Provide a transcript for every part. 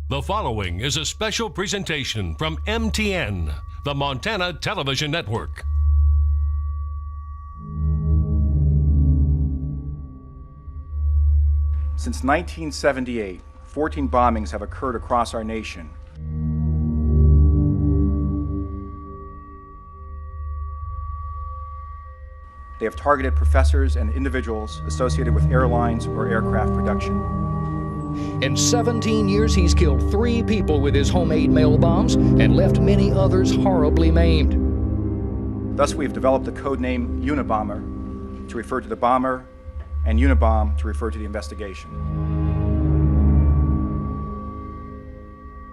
The following is a special presentation from MTN, the Montana Television Network. Since 1978, 14 bombings have occurred across our nation. They have targeted professors and individuals associated with airlines or aircraft production. In 17 years, he's killed 3 people with his homemade mail bombs and left many others horribly maimed. Thus, we've developed the code name Unabomber to refer to the bomber, and Unabomb to refer to the investigation.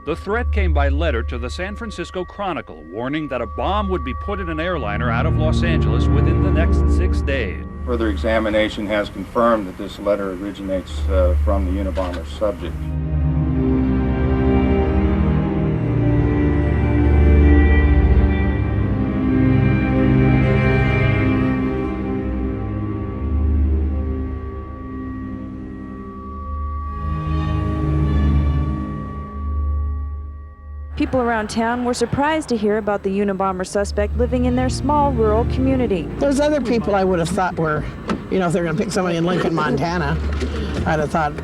The threat came by letter to the San Francisco Chronicle, warning that a bomb would be put in an airliner out of Los Angeles within the next 6 days. Further examination has confirmed that this letter originates from the Unabomber subject. People around town were surprised to hear about the Unabomber suspect living in their small rural community. There's other people I would have thought were, if they're going to pick somebody in Lincoln, Montana, I'd have thought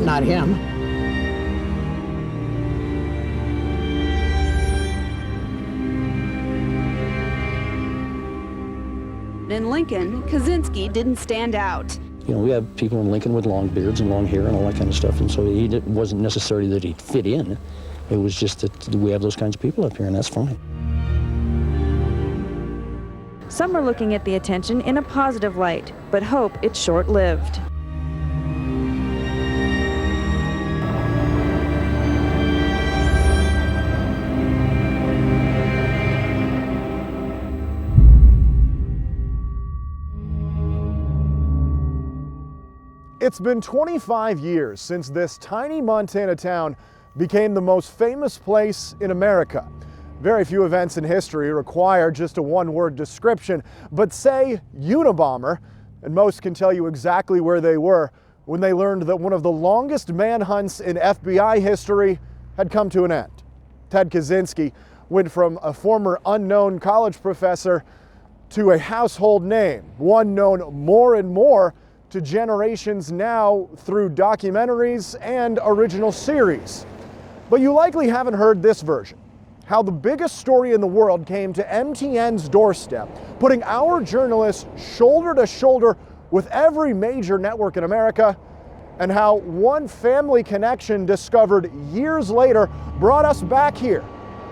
not him. In Lincoln, Kaczynski didn't stand out. We have people in Lincoln with long beards and long hair and all that kind of stuff, and so it wasn't necessarily that he'd fit in. It was just that we have those kinds of people up here, and that's fine. Some are looking at the attention in a positive light, but hope it's short-lived. It's been 25 years since this tiny Montana town became the most famous place in America. Very few events in history require just a one-word description, but say Unabomber, and most can tell you exactly where they were when they learned that one of the longest manhunts in FBI history had come to an end. Ted Kaczynski went from a former unknown college professor to a household name, one known more and more to generations now through documentaries and original series. But you likely haven't heard this version, how the biggest story in the world came to MTN's doorstep, putting our journalists shoulder to shoulder with every major network in America, and how one family connection discovered years later brought us back here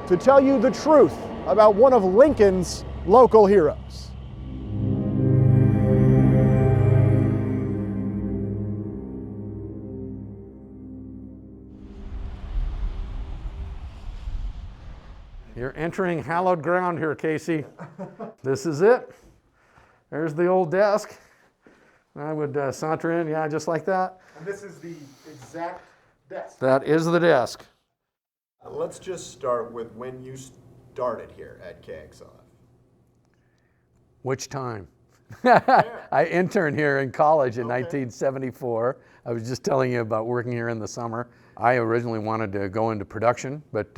to tell you the truth about one of Lincoln's local heroes. You're entering hallowed ground here, Casey. This is it. There's the old desk. I would saunter in, yeah, just like that. And this is the exact desk. That is the desk. Let's just start with when you started here at KXLF. Which time? I interned here in college in 1974. I was just telling you about working here in the summer. I originally wanted to go into production, but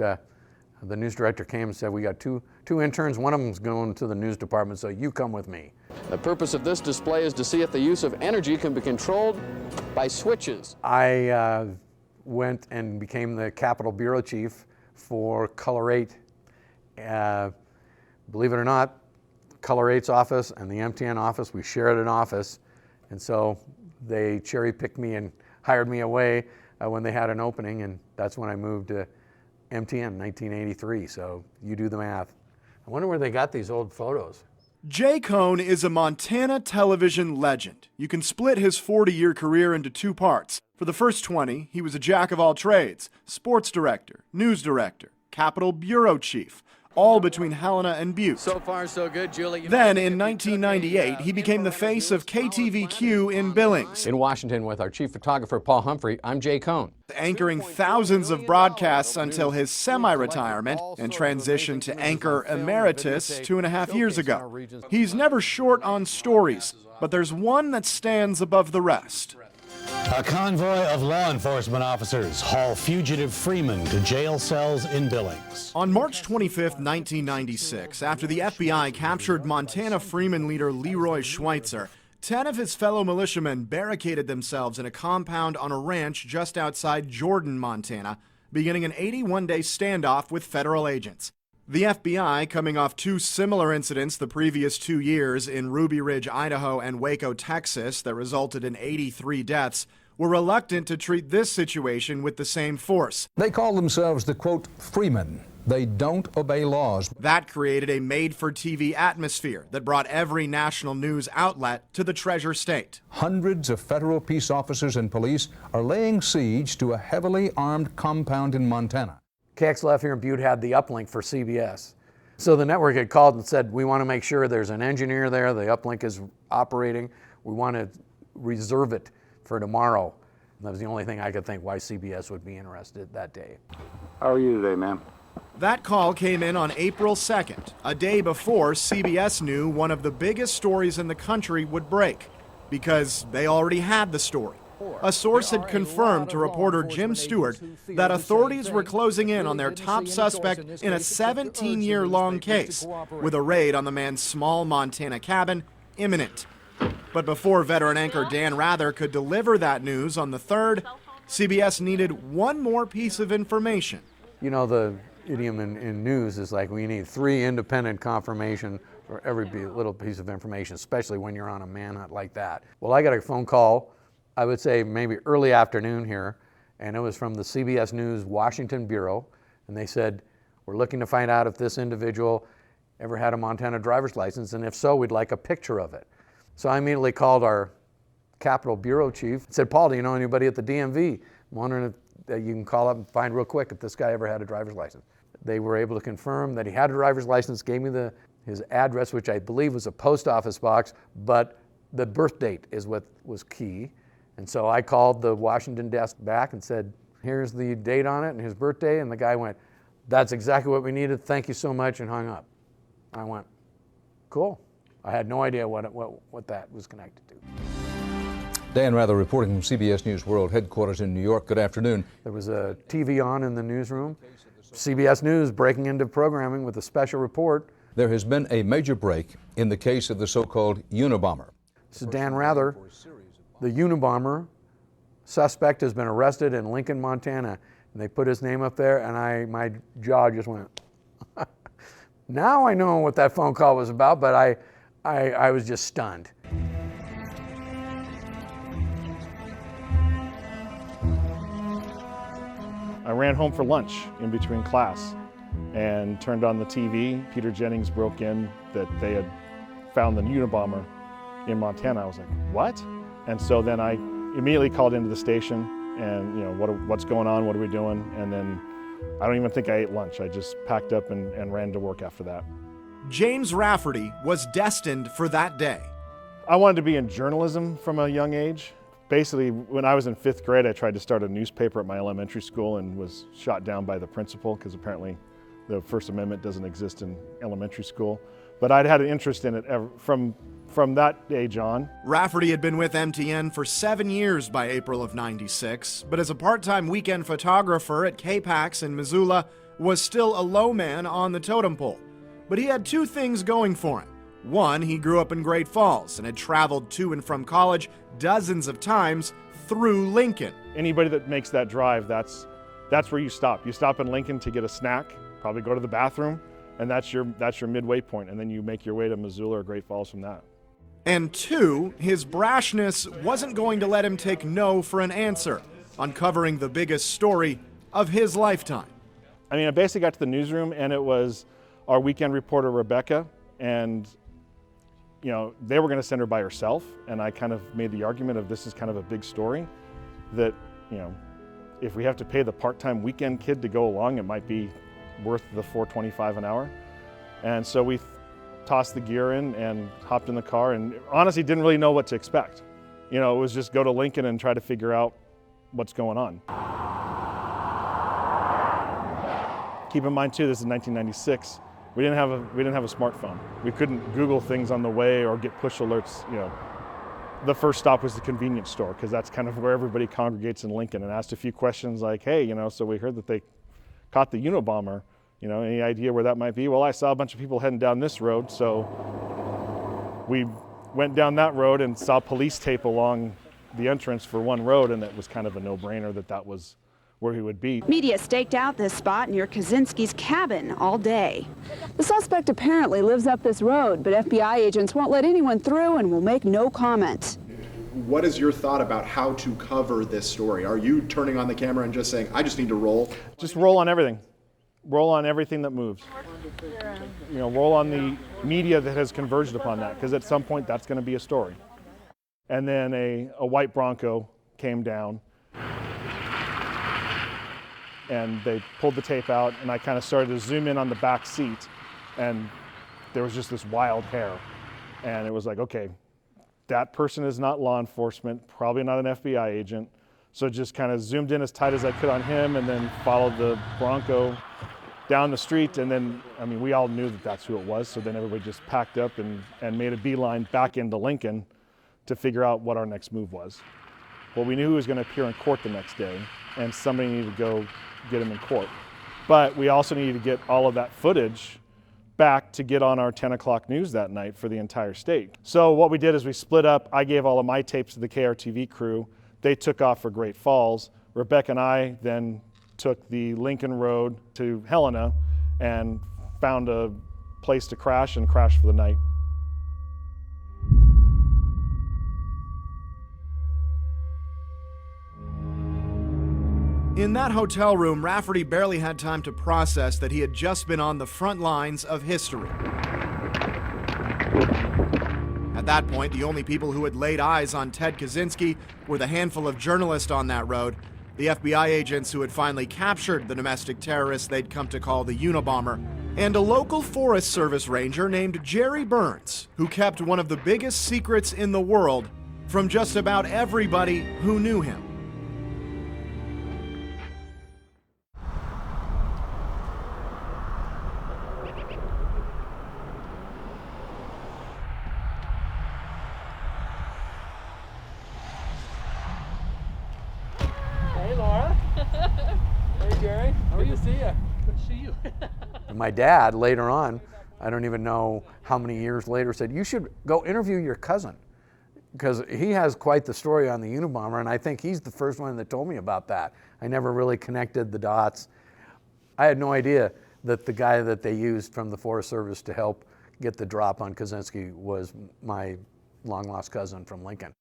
the news director came and said, we got two interns, one of them's going to the news department, so you come with me. The purpose of this display is to see if the use of energy can be controlled by switches. I went and became the Capitol Bureau Chief for Color 8. Believe it or not, Color 8's office and the MTN office, we shared an office, and so they cherry-picked me and hired me away when they had an opening, and that's when I moved to MTN, 1983, so you do the math. I wonder where they got these old photos. Jay Cohn is a Montana television legend. You can split his 40-year career into 2 parts. For the first 20, he was a jack of all trades, sports director, news director, Capitol Bureau Chief, all between Helena and Butte. So far, so good, Julie. Then, in 1998, he became the face of KTVQ in Billings. In Washington with our chief photographer, Paul Humphrey, I'm Jay Cohn. Anchoring thousands of broadcasts until his semi-retirement and transition to anchor emeritus 2.5 years ago. He's never short on stories, but there's one that stands above the rest. A convoy of law enforcement officers haul fugitive Freeman to jail cells in Billings. On March 25, 1996, after the FBI captured Montana Freeman leader Leroy Schweitzer, 10 of his fellow militiamen barricaded themselves in a compound on a ranch just outside Jordan, Montana, beginning an 81-day standoff with federal agents. The FBI, coming off two similar incidents the previous 2 years in Ruby Ridge, Idaho and Waco, Texas, that resulted in 83 deaths, were reluctant to treat this situation with the same force. They call themselves the, quote, Freemen. They don't obey laws. That created a made-for-TV atmosphere that brought every national news outlet to the Treasure State. Hundreds of federal peace officers and police are laying siege to a heavily armed compound in Montana. KXLF here in Butte had the uplink for CBS. So the network had called and said, we want to make sure there's an engineer there, the uplink is operating, we want to reserve it for tomorrow. And that was the only thing I could think why CBS would be interested that day. How are you today, ma'am? That call came in on April 2nd, a day before CBS knew one of the biggest stories in the country would break, because they already had the story. A source had confirmed to reporter Jim Stewart that authorities were closing in on their top suspect in a 17-year-long case, with a raid on the man's small Montana cabin imminent. But before veteran anchor Dan Rather could deliver that news on the 3rd, CBS needed one more piece of information. You know, the idiom in news is like we need 3 independent confirmation for every little piece of information, especially when you're on a manhunt like that. Well, I got a phone call, I would say maybe early afternoon here, and it was from the CBS News Washington Bureau, and they said, we're looking to find out if this individual ever had a Montana driver's license, and if so, we'd like a picture of it. So I immediately called our Capitol Bureau Chief and said, Paul, do you know anybody at the DMV? I'm wondering if you can call up and find real quick if this guy ever had a driver's license. They were able to confirm that he had a driver's license, gave me his address, which I believe was a post office box, but the birth date is what was key. And so I called the Washington desk back and said, here's the date on it and his birthday, and the guy went, that's exactly what we needed, thank you so much, and hung up. I went, cool. I had no idea what that was connected to. Dan Rather reporting from CBS News World headquarters in New York. Good afternoon. There was a TV on in the newsroom. CBS News breaking into programming with a special report. There has been a major break in the case of the so-called Unabomber. This is Dan Rather. The Unabomber suspect has been arrested in Lincoln, Montana. And they put his name up there, and my jaw just went. Now I know what that phone call was about, but I was just stunned. I ran home for lunch in between class and turned on the TV. Peter Jennings broke in that they had found the Unabomber in Montana. I was like, what? And so then I immediately called into the station and, you know, what's going on? What are we doing? And then I don't even think I ate lunch. I just packed up and ran to work after that. James Rafferty was destined for that day. I wanted to be in journalism from a young age. Basically, when I was in 5th grade, I tried to start a newspaper at my elementary school and was shot down by the principal because apparently the First Amendment doesn't exist in elementary school. But I'd had an interest in it from that age on. Rafferty had been with MTN for 7 years by April of '96, but as a part-time weekend photographer at KPAX in Missoula, was still a low man on the totem pole. But he had 2 things going for him. One, he grew up in Great Falls and had traveled to and from college dozens of times through Lincoln. Anybody that makes that drive, that's where you stop. You stop in Lincoln to get a snack, probably go to the bathroom, and that's your midway point, and then you make your way to Missoula or Great Falls from that. And 2, his brashness wasn't going to let him take no for an answer, uncovering the biggest story of his lifetime. I mean, I basically got to the newsroom, and it was our weekend reporter, Rebecca, and you know, they were going to send her by herself, and I kind of made the argument of this is kind of a big story that, you know, if we have to pay the part-time weekend kid to go along, it might be worth the $4.25 an hour. And so we tossed the gear in and hopped in the car and honestly didn't really know what to expect. You know, it was just go to Lincoln and try to figure out what's going on. Keep in mind too, this is 1996. We didn't have a smartphone. We couldn't Google things on the way or get push alerts, you know, the first stop was the convenience store, because that's kind of where everybody congregates in Lincoln, and asked a few questions like, hey, so we heard that they caught the Unabomber, any idea where that might be? Well, I saw a bunch of people heading down this road, so we went down that road and saw police tape along the entrance for one road, and it was kind of a no-brainer that was where he would be. Media staked out this spot near Kaczynski's cabin all day. The suspect apparently lives up this road, but FBI agents won't let anyone through and will make no comment. What is your thought about how to cover this story? Are you turning on the camera and just saying, I just need to roll? Just roll on everything. Roll on everything that moves. Roll on the media that has converged upon that, because at some point that's going to be a story. And then a white Bronco came down, and they pulled the tape out, and I kind of started to zoom in on the back seat, and there was just this wild hair. And it was like, okay, that person is not law enforcement, probably not an FBI agent. So just kind of zoomed in as tight as I could on him, and then followed the Bronco down the street. And then, we all knew that that's who it was. So then everybody just packed up and made a beeline back into Lincoln to figure out what our next move was. Well, we knew he was going to appear in court the next day, and somebody needed to go get him in court. But we also needed to get all of that footage back to get on our 10 o'clock news that night for the entire state. So what we did is we split up. I gave all of my tapes to the KRTV crew. They took off for Great Falls. Rebecca and I then took the Lincoln Road to Helena and found a place to crash and crashed for the night. In that hotel room, Rafferty barely had time to process that he had just been on the front lines of history. At that point, the only people who had laid eyes on Ted Kaczynski were the handful of journalists on that road, the FBI agents who had finally captured the domestic terrorist they'd come to call the Unabomber, and a local Forest Service ranger named Jerry Burns, who kept one of the biggest secrets in the world from just about everybody who knew him. My dad, later on, I don't even know how many years later, said, you should go interview your cousin, because he has quite the story on the Unabomber, and I think he's the first one that told me about that. I never really connected the dots. I had no idea that the guy that they used from the Forest Service to help get the drop on Kaczynski was my long-lost cousin from Lincoln.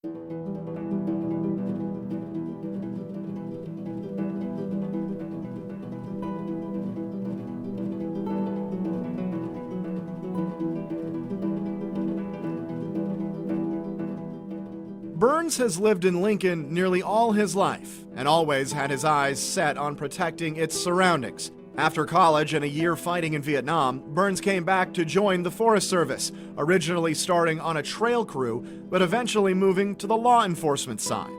Burns has lived in Lincoln nearly all his life and always had his eyes set on protecting its surroundings. After college and a year fighting in Vietnam, Burns came back to join the Forest Service, originally starting on a trail crew, but eventually moving to the law enforcement side.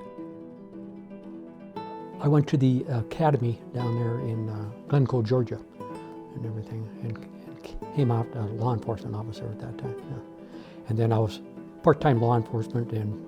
I went to the academy down there in Glencoe, Georgia, and everything, and came out a law enforcement officer at that time. Yeah. And then I was part-time law enforcement and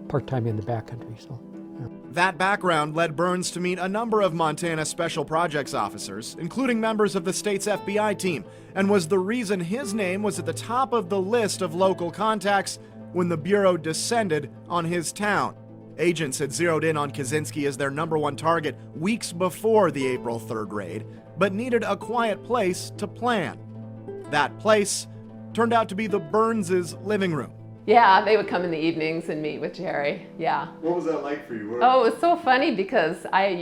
part-time in the backcountry. So. Yeah. That background led Burns to meet a number of Montana Special Projects officers, including members of the state's FBI team, and was the reason his name was at the top of the list of local contacts when the Bureau descended on his town. Agents had zeroed in on Kaczynski as their #1 target weeks before the April 3rd raid, but needed a quiet place to plan. That place turned out to be the Burns' living room. Yeah, they would come in the evenings and meet with Jerry, yeah. What was that like for you? Oh, it was so funny because they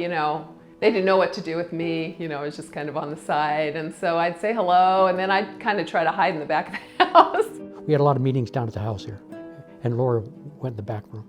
didn't know what to do with me, I was just kind of on the side, and so I'd say hello, and then I'd kind of try to hide in the back of the house. We had a lot of meetings down at the house here, and Laura went in the back room.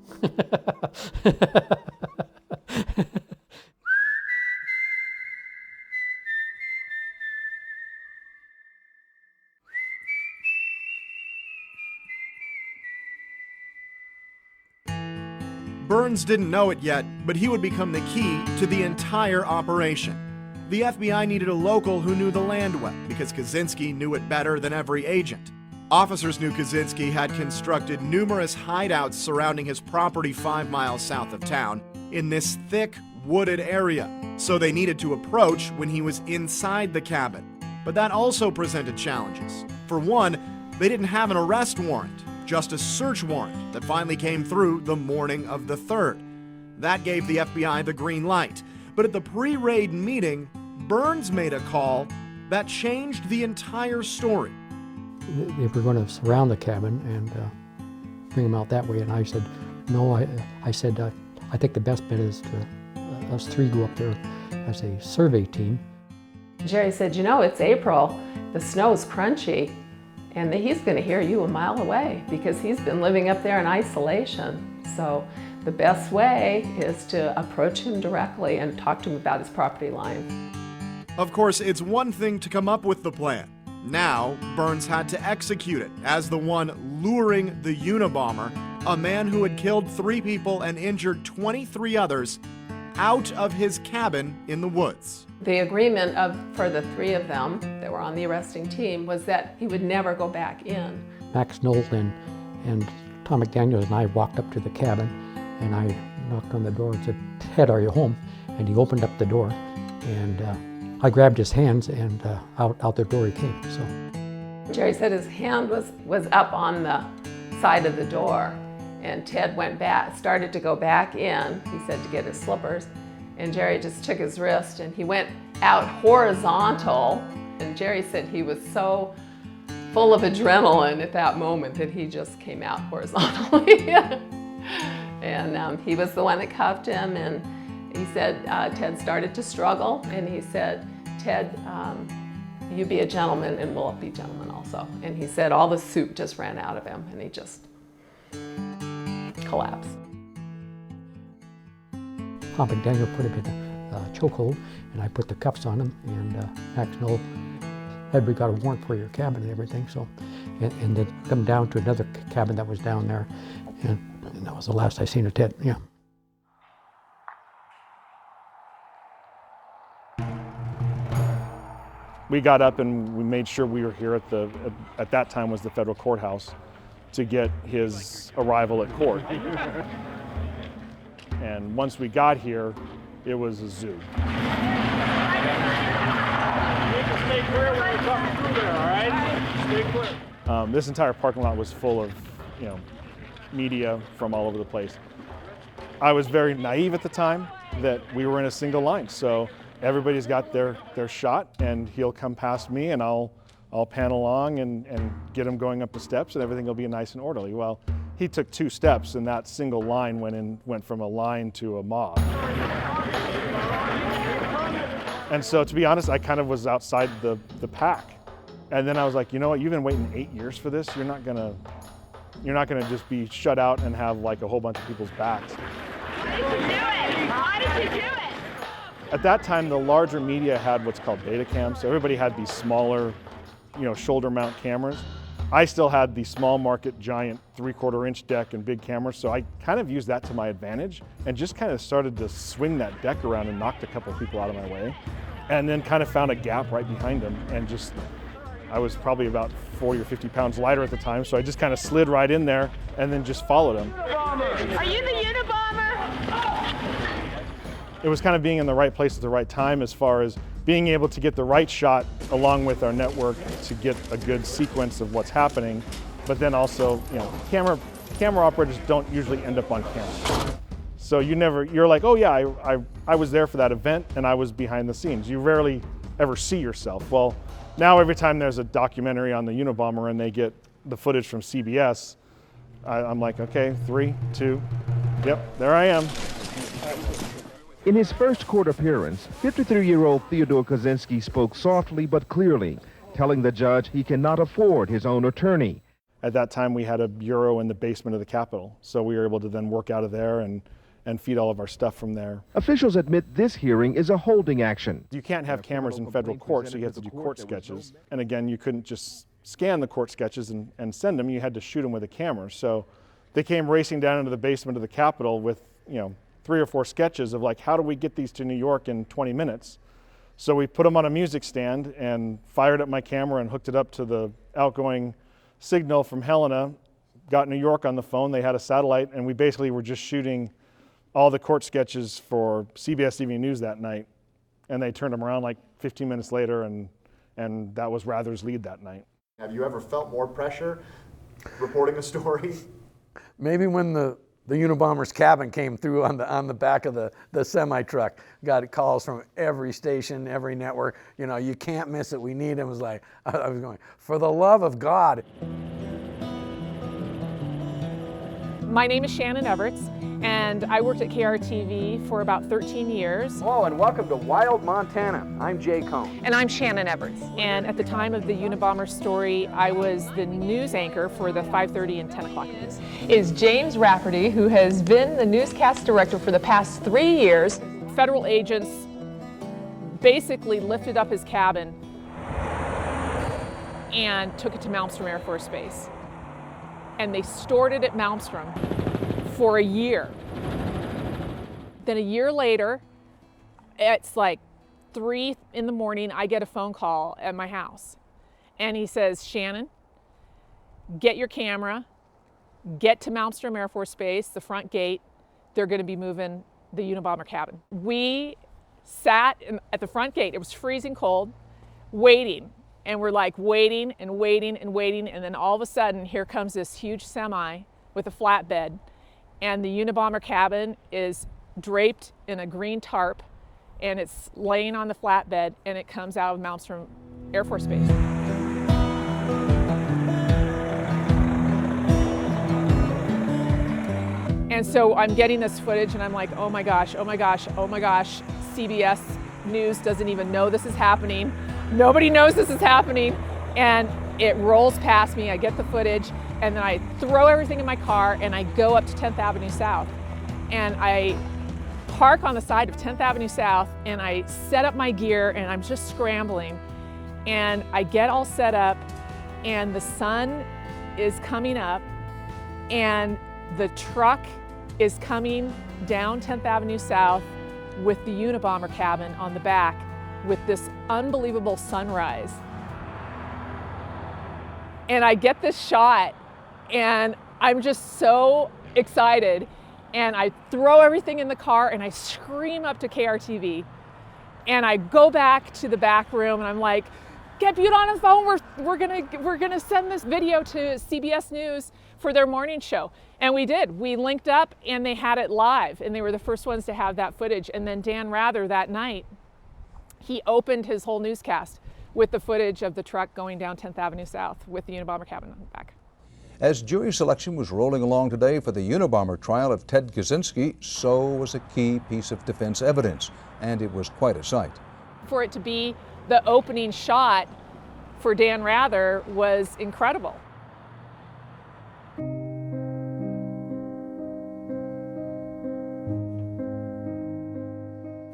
Burns didn't know it yet, but he would become the key to the entire operation. The FBI needed a local who knew the land well, because Kaczynski knew it better than every agent. Officers knew Kaczynski had constructed numerous hideouts surrounding his property 5 miles south of town in this thick, wooded area, so they needed to approach when he was inside the cabin. But that also presented challenges. For one, they didn't have an arrest warrant, just a search warrant that finally came through the morning of the 3rd. That gave the FBI the green light. But at the pre-raid meeting, Burns made a call that changed the entire story. They were going to surround the cabin and bring them out that way, and I said, no, I said, I think the best bet is to us 3 go up there as a survey team. Jerry said, you know, it's April, the snow's crunchy, and he's going to hear you a mile away because he's been living up there in isolation. So the best way is to approach him directly and talk to him about his property line. Of course, it's one thing to come up with the plan. Now, Burns had to execute it as the one luring the Unabomber, a man who had killed 3 people and injured 23 others, out of his cabin in the woods. The agreement for the 3 of them that were on the arresting team was that he would never go back in. Max Knowles and Tom McDaniels and I walked up to the cabin, and I knocked on the door and said, Ted, are you home? And he opened up the door, and I grabbed his hands, and out the door he came. So Jerry said his hand was up on the side of the door, and Ted started to go back in, he said, to get his slippers, and Jerry just took his wrist and he went out horizontal, and Jerry said he was so full of adrenaline at that moment that he just came out horizontally. And he was the one that cuffed him, and he said Ted started to struggle, and he said, Ted, you be a gentleman and we'll be gentlemen also. And he said all the soup just ran out of him and he just collapsed. Tom McDaniel put him in a chokehold, and I put the cuffs on him, and Max Knowles said, we got a warrant for your cabin and everything, so, and then come down to another cabin that was down there, and that was the last I seen of Ted, yeah. We got up and we made sure we were here at that time was the federal courthouse to get his arrival at court. And once we got here, it was a zoo. Stay clear when we're talking through there, all right? Stay clear. This entire parking lot was full of, media from all over the place. I was very naive at the time that we were in a single line, so everybody's got their shot, and he'll come past me, and I'll pan along and get him going up the steps, and everything will be nice and orderly. Well, he took 2 steps, and that single line went from a line to a mob. And so, to be honest, I kind of was outside the pack. And then I was like, you know what? You've been waiting 8 years for this. You're not gonna just be shut out and have like a whole bunch of people's backs. How did you do it? How did you do it? At that time, the larger media had what's called beta cams. So everybody had these smaller, shoulder mount cameras. I still had the small market, giant 3/4 inch deck and big cameras. So I kind of used that to my advantage and just kind of started to swing that deck around and knocked a couple people out of my way. And then kind of found a gap right behind him, and I was probably about 40 or 50 pounds lighter at the time. So I just kind of slid right in there and then just followed him. Are you the Unabomber? It was kind of being in the right place at the right time, as far as being able to get the right shot along with our network to get a good sequence of what's happening. But then also, camera operators don't usually end up on camera. So you're like, oh yeah, I was there for that event and I was behind the scenes. You rarely ever see yourself. Well, now every time there's a documentary on the Unabomber and they get the footage from CBS, I'm like, okay, 3, 2, yep, there I am. In his first court appearance, 53-year-old Theodore Kaczynski spoke softly but clearly, telling the judge he cannot afford his own attorney. At that time, we had a bureau in the basement of the Capitol, so we were able to then work out of there and feed all of our stuff from there. Officials admit this hearing is a holding action. You can't have cameras in federal court, so you have to do court sketches. And again, you couldn't just scan the court sketches and send them, you had to shoot them with a camera. So they came racing down into the basement of the Capitol with, 3 or 4 sketches of like, how do we get these to New York in 20 minutes? So we put them on a music stand and fired up my camera and hooked it up to the outgoing signal from Helena, got New York on the phone. They had a satellite, and we basically were just shooting all the court sketches for CBS TV News that night. And they turned them around like 15 minutes later, and that was Rather's lead that night. Have you ever felt more pressure reporting a story? Maybe when the Unabomber's cabin came through on the back of the semi-truck. Got calls from every station, every network. You know, you can't miss it. We need him. It was like, I was going, for the love of God. My name is Shannon Everts, and I worked at KRTV for about 13 years. Hello, and welcome to Wild, Montana. I'm Jay Cohn. And I'm Shannon Everts. And at the time of the Unabomber story, I was the news anchor for the 5:30 and 10 o'clock news. Is James Rafferty, who has been the newscast director for the past 3 years. Federal agents basically lifted up his cabin and took it to Malmstrom Air Force Base. And they stored it at Malmstrom for a year. Then a year later, it's like 3 in the morning, I get a phone call at my house. And he says, Shannon, get your camera, get to Malmstrom Air Force Base, the front gate. They're going to be moving the Unabomber cabin. We sat at the front gate. It was freezing cold, waiting. And we're like waiting and waiting and waiting. And then all of a sudden, here comes this huge semi with a flatbed. And the Unabomber cabin is draped in a green tarp. And it's laying on the flatbed. And it comes out of Malmstrom Air Force Base. And so I'm getting this footage and I'm like, oh my gosh, oh my gosh, oh my gosh. CBS News doesn't even know this is happening. Nobody knows this is happening. And it rolls past me, I get the footage, and then I throw everything in my car and I go up to 10th Avenue South. And I park on the side of 10th Avenue South and I set up my gear and I'm just scrambling. And I get all set up and the sun is coming up and the truck is coming down 10th Avenue South with the Unabomber cabin on the back with this unbelievable sunrise. And I get this shot and I'm just so excited and I throw everything in the car and I scream up to KRTV and I go back to the back room and I'm like, get Butte on the phone, we're gonna send this video to CBS News for their morning show. And we did. We linked up and they had it live and they were the first ones to have that footage. And then Dan Rather that night, he opened his whole newscast with the footage of the truck going down 10th Avenue South with the Unabomber cabin on the back. As jury selection was rolling along today for the Unabomber trial of Ted Kaczynski, so was a key piece of defense evidence, and it was quite a sight. For it to be the opening shot for Dan Rather was incredible.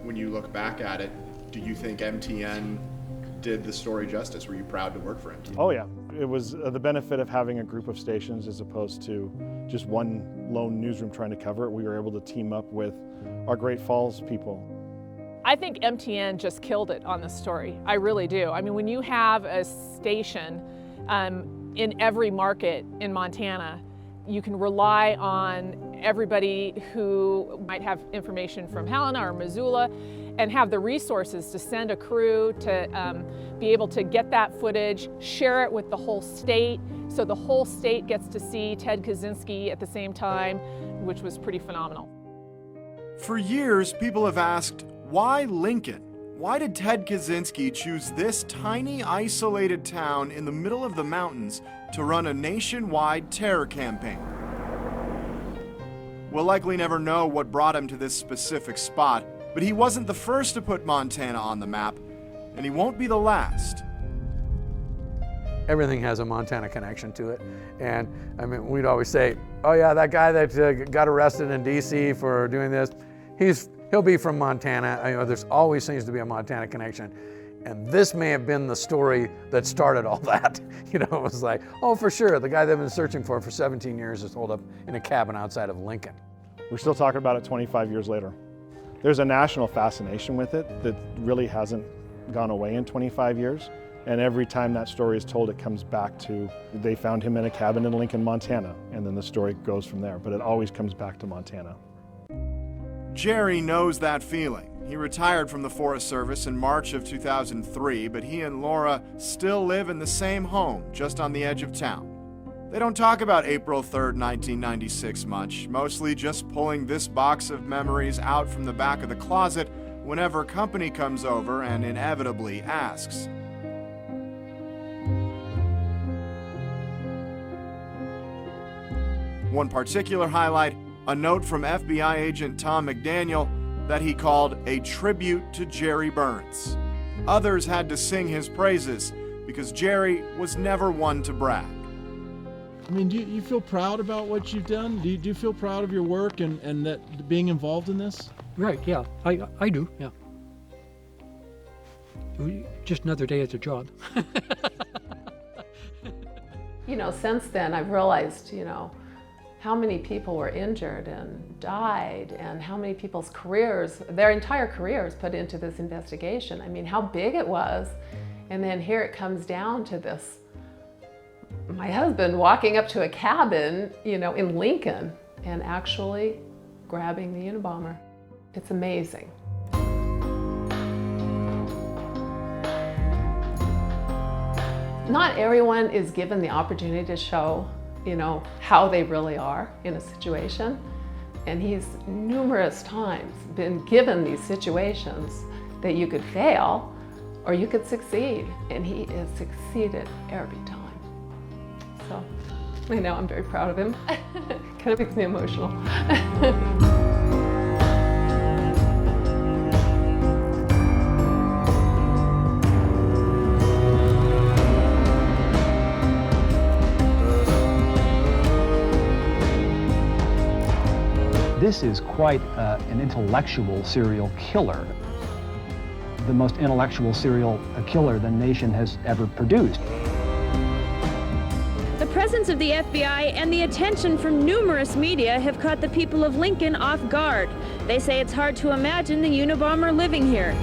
When you look back at it, do you think MTN did the story justice? Were you proud to work for MTN? Oh yeah, it was the benefit of having a group of stations as opposed to just one lone newsroom trying to cover it. We were able to team up with our Great Falls people. I think MTN just killed it on this story. I really do. I mean, when you have a station in every market in Montana, you can rely on everybody who might have information from Helena or Missoula and have the resources to send a crew to be able to get that footage, share it with the whole state, so the whole state gets to see Ted Kaczynski at the same time, which was pretty phenomenal. For years, people have asked, why Lincoln? Why did Ted Kaczynski choose this tiny, isolated town in the middle of the mountains to run a nationwide terror campaign? We'll likely never know what brought him to this specific spot, but he wasn't the first to put Montana on the map, and he won't be the last. Everything has a Montana connection to it. And I mean, we'd always say, oh yeah, that guy that got arrested in DC for doing this, he'll be from Montana. You know, there's always seems to be a Montana connection. And this may have been the story that started all that. You know, it was like, oh, for sure, the guy they've been searching for 17 years is holed up in a cabin outside of Lincoln. We're still talking about it 25 years later. There's a national fascination with it that really hasn't gone away in 25 years. And every time that story is told, it comes back to they found him in a cabin in Lincoln, Montana, and then the story goes from there. But it always comes back to Montana. Jerry knows that feeling. He retired from the Forest Service in March of 2003, but he and Laura still live in the same home just on the edge of town. They don't talk about April 3rd, 1996 much, mostly just pulling this box of memories out from the back of the closet whenever company comes over and inevitably asks. One particular highlight, a note from FBI agent Tom McDaniel that he called a tribute to Jerry Burns. Others had to sing his praises because Jerry was never one to brag. I mean, do you feel proud about what you've done? Do you feel proud of your work and that being involved in this? Right, yeah, I do, yeah. Just another day at the job. You know, since then I've realized, you know, how many people were injured and died and how many people's careers, their entire careers put into this investigation. I mean, how big it was. And then here it comes down to this, my husband walking up to a cabin, you know, in Lincoln and actually grabbing the Unabomber. It's amazing. Not everyone is given the opportunity to show, you know, how they really are in a situation. And he's numerous times been given these situations that you could fail or you could succeed. And he has succeeded every time. So, I know, I'm very proud of him. Kind of makes me emotional. This is quite an intellectual serial killer. The most intellectual serial killer the nation has ever produced. The presence of the FBI and the attention from numerous media have caught the people of Lincoln off guard. They say it's hard to imagine the Unabomber living here.